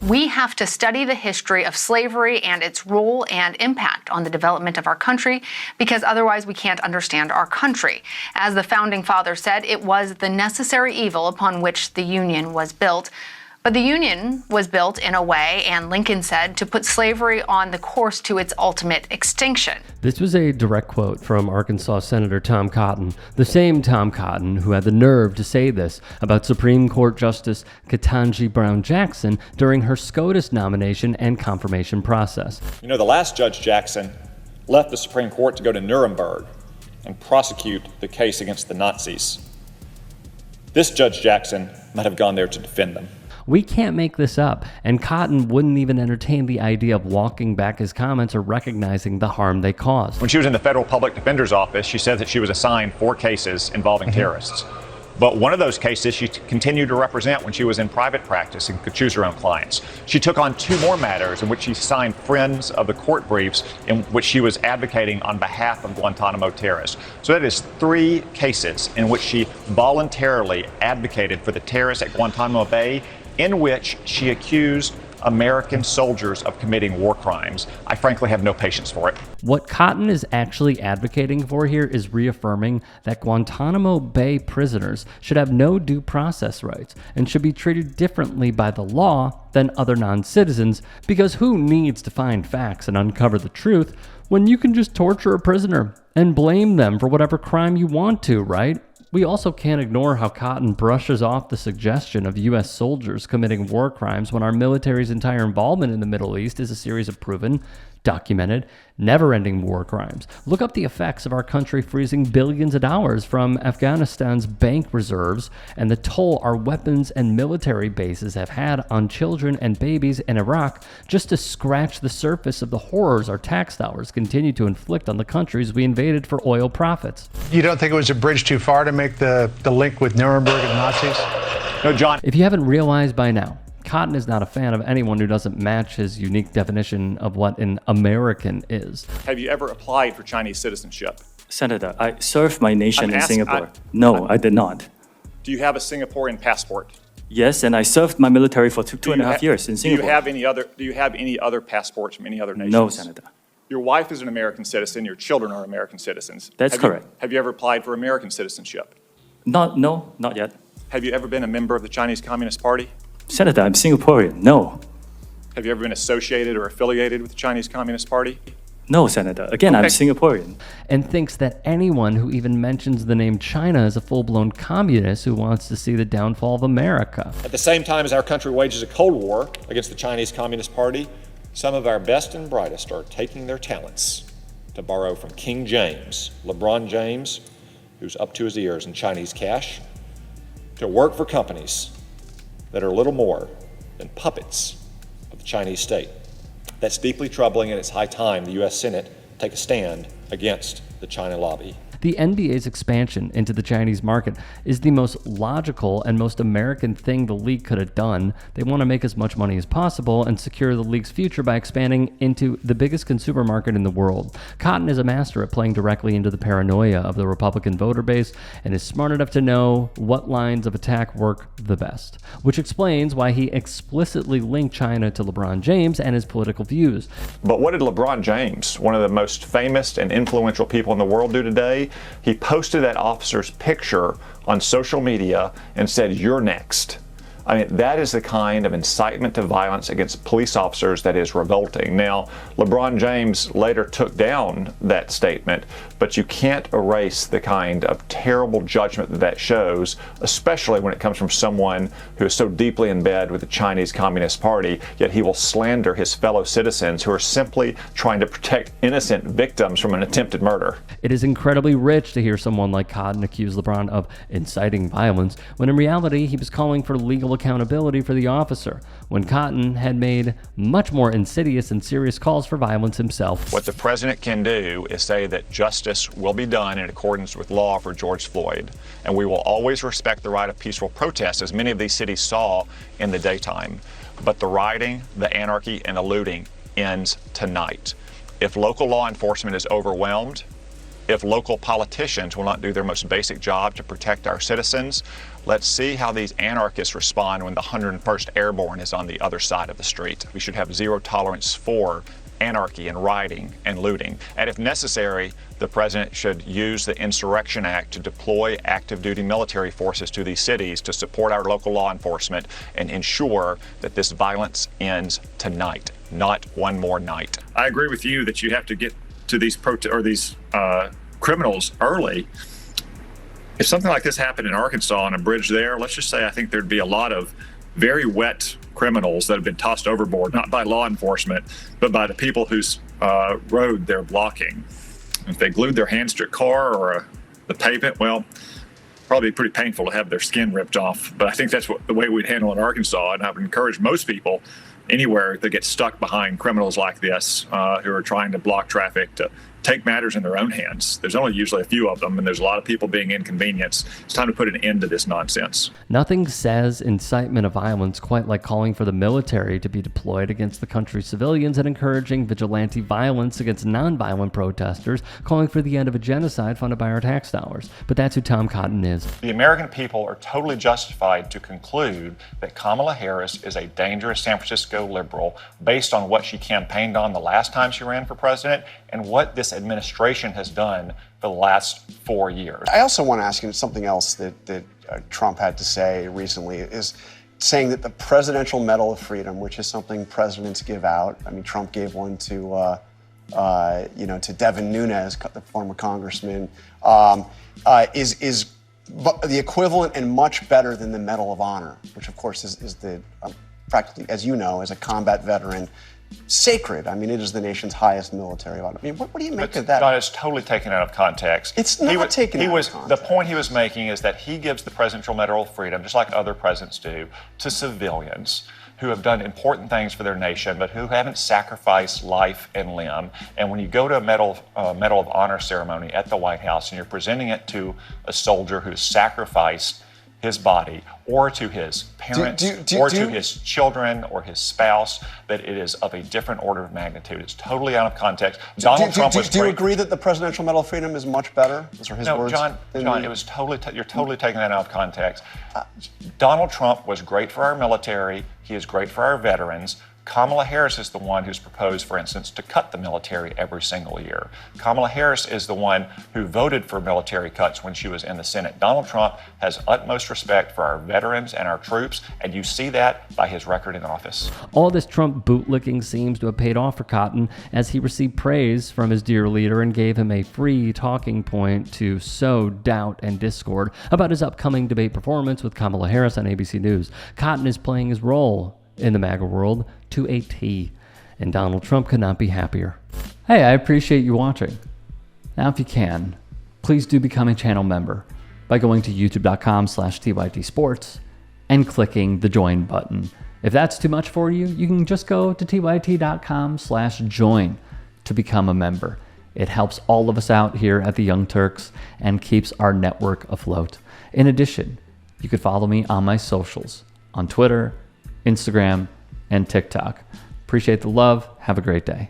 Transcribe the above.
We have to study the history of slavery and its role and impact on the development of our country, because otherwise we can't understand our country. As the founding fathers said, it was the necessary evil upon which the Union was built. But the Union was built in a way, and Lincoln said, to put slavery on the course to its ultimate extinction. This was a direct quote from Arkansas Senator Tom Cotton, the same Tom Cotton who had the nerve to say this about Supreme Court Justice Ketanji Brown Jackson during her SCOTUS nomination and confirmation process. You know, the last Judge Jackson left the Supreme Court to go to Nuremberg and prosecute the case against the Nazis. This Judge Jackson might have gone there to defend them. We can't make this up, and Cotton wouldn't even entertain the idea of walking back his comments or recognizing the harm they caused. When she was in the Federal Public Defender's Office, she said that she was assigned 4 cases involving terrorists. But one of those cases she continued to represent when she was in private practice and could choose her own clients. She took on 2 more matters in which she signed friends of the court briefs in which she was advocating on behalf of Guantanamo terrorists. So that is 3 cases in which she voluntarily advocated for the terrorists at Guantanamo Bay, in which she accused American soldiers of committing war crimes. I frankly have no patience for it. What Cotton is actually advocating for here is reaffirming that Guantanamo Bay prisoners should have no due process rights and should be treated differently by the law than other non-citizens, because who needs to find facts and uncover the truth when you can just torture a prisoner and blame them for whatever crime you want to, right? We also can't ignore how Cotton brushes off the suggestion of U.S. soldiers committing war crimes when our military's entire involvement in the Middle East is a series of proven, documented, never-ending war crimes. Look up the effects of our country freezing billions of dollars from Afghanistan's bank reserves and the toll our weapons and military bases have had on children and babies in Iraq, just to scratch the surface of the horrors our tax dollars continue to inflict on the countries we invaded for oil profits. You don't think it was a bridge too far to make the link with Nuremberg and Nazis? No, John. If you haven't realized by now, Cotton is not a fan of anyone who doesn't match his unique definition of what an American is. Have you ever applied for Chinese citizenship? Senator, I served my nation in Singapore. No, I did not. Do you have a Singaporean passport? Yes, and I served my military for two and a half years in Singapore. Do you have any other passports from any other nations? No, Senator. Your wife is an American citizen. Your children are American citizens. That's correct. Have you ever applied for American citizenship? No, not yet. Have you ever been a member of the Chinese Communist Party? Senator, I'm Singaporean. No. Have you ever been associated or affiliated with the Chinese Communist Party? No, Senator. Again, okay. I'm Singaporean. And thinks that anyone who even mentions the name China is a full-blown communist who wants to see the downfall of America. At the same time as our country wages a Cold War against the Chinese Communist Party, some of our best and brightest are taking their talents to borrow from King James, LeBron James, who's up to his ears in Chinese cash, to work for companies that are little more than puppets of the Chinese state. That's deeply troubling, and it's high time the U.S. Senate take a stand against the China lobby. The NBA's expansion into the Chinese market is the most logical and most American thing the league could have done. They want to make as much money as possible and secure the league's future by expanding into the biggest consumer market in the world. Cotton is a master at playing directly into the paranoia of the Republican voter base and is smart enough to know what lines of attack work the best, which explains why he explicitly linked China to LeBron James and his political views. But what did LeBron James, one of the most famous and influential people in the world, do today? He posted that officer's picture on social media and said, "You're next." I mean, that is the kind of incitement to violence against police officers that is revolting. Now, LeBron James later took down that statement, but you can't erase the kind of terrible judgment that that shows, especially when it comes from someone who is so deeply in bed with the Chinese Communist Party, yet he will slander his fellow citizens who are simply trying to protect innocent victims from an attempted murder. It is incredibly rich to hear someone like Cotton accuse LeBron of inciting violence, when in reality he was calling for legal accountability for the officer, when Cotton had made much more insidious and serious calls for violence himself. What the president can do is say that justice will be done in accordance with law for George Floyd, and we will always respect the right of peaceful protest, as many of these cities saw in the daytime. But the rioting, the anarchy, and the looting ends tonight. If local law enforcement is overwhelmed, if local politicians will not do their most basic job to protect our citizens, let's see how these anarchists respond when the 101st Airborne is on the other side of the street. We should have zero tolerance for anarchy and rioting and looting. And if necessary, the president should use the Insurrection Act to deploy active duty military forces to these cities to support our local law enforcement and ensure that this violence ends tonight, not one more night. I agree with you that you have to get to these criminals early. If something like this happened in Arkansas on a bridge there, let's just say I think there'd be a lot of very wet criminals that have been tossed overboard, not by law enforcement, but by the people whose road they're blocking. If they glued their hands to a car or the pavement, well, probably pretty painful to have their skin ripped off. But I think that's the way we'd handle it in Arkansas, and I would encourage most people anywhere that get stuck behind criminals like this who are trying to block traffic to take matters in their own hands. There's only usually a few of them, and there's a lot of people being inconvenienced. It's time to put an end to this nonsense. Nothing says incitement of violence quite like calling for the military to be deployed against the country's civilians and encouraging vigilante violence against nonviolent protesters, calling for the end of a genocide funded by our tax dollars. But that's who Tom Cotton is. The American people are totally justified to conclude that Kamala Harris is a dangerous San Francisco liberal based on what she campaigned on the last time she ran for president and what this administration has done for the last 4 years. I also want to ask you something else that Trump had to say recently, is saying that the Presidential Medal of Freedom, which is something presidents give out, I mean, Trump gave one to Devin Nunes, the former congressman, is the equivalent and much better than the Medal of Honor, which of course is the practically, as you know, as a combat veteran, sacred. I mean, it is the nation's highest military honor. I mean, what do you make of that? John, it's totally taken out of context. It's not taken out of context. The point he was making is that he gives the Presidential Medal of Freedom, just like other presidents do, to civilians who have done important things for their nation, but who haven't sacrificed life and limb. And when you go to a Medal of Honor ceremony at the White House and you're presenting it to a soldier who's sacrificed his body, or to his parents, or to his children, or his spouse, that it is of a different order of magnitude. It's totally out of context. Donald Trump was Do you agree that the Presidential Medal of Freedom is much better? Those are his words. John, it was totally. You're totally taking that out of context. Donald Trump was great for our military. He is great for our veterans. Kamala Harris is the one who's proposed, for instance, to cut the military every single year. Kamala Harris is the one who voted for military cuts when she was in the Senate. Donald Trump has utmost respect for our veterans and our troops, and you see that by his record in office. All this Trump bootlicking seems to have paid off for Cotton, as he received praise from his dear leader and gave him a free talking point to sow doubt and discord about his upcoming debate performance with Kamala Harris on ABC News. Cotton is playing his role in the MAGA world to a T, and Donald Trump could not be happier. Hey, I appreciate you watching. Now, if you can, please do become a channel member by going to youtube.com/TYTsports and clicking the join button. If that's too much for you, you can just go to tyt.com/join to become a member. It helps all of us out here at the Young Turks and keeps our network afloat. In addition, you could follow me on my socials on Twitter, Instagram, and TikTok. Appreciate the love. Have a great day.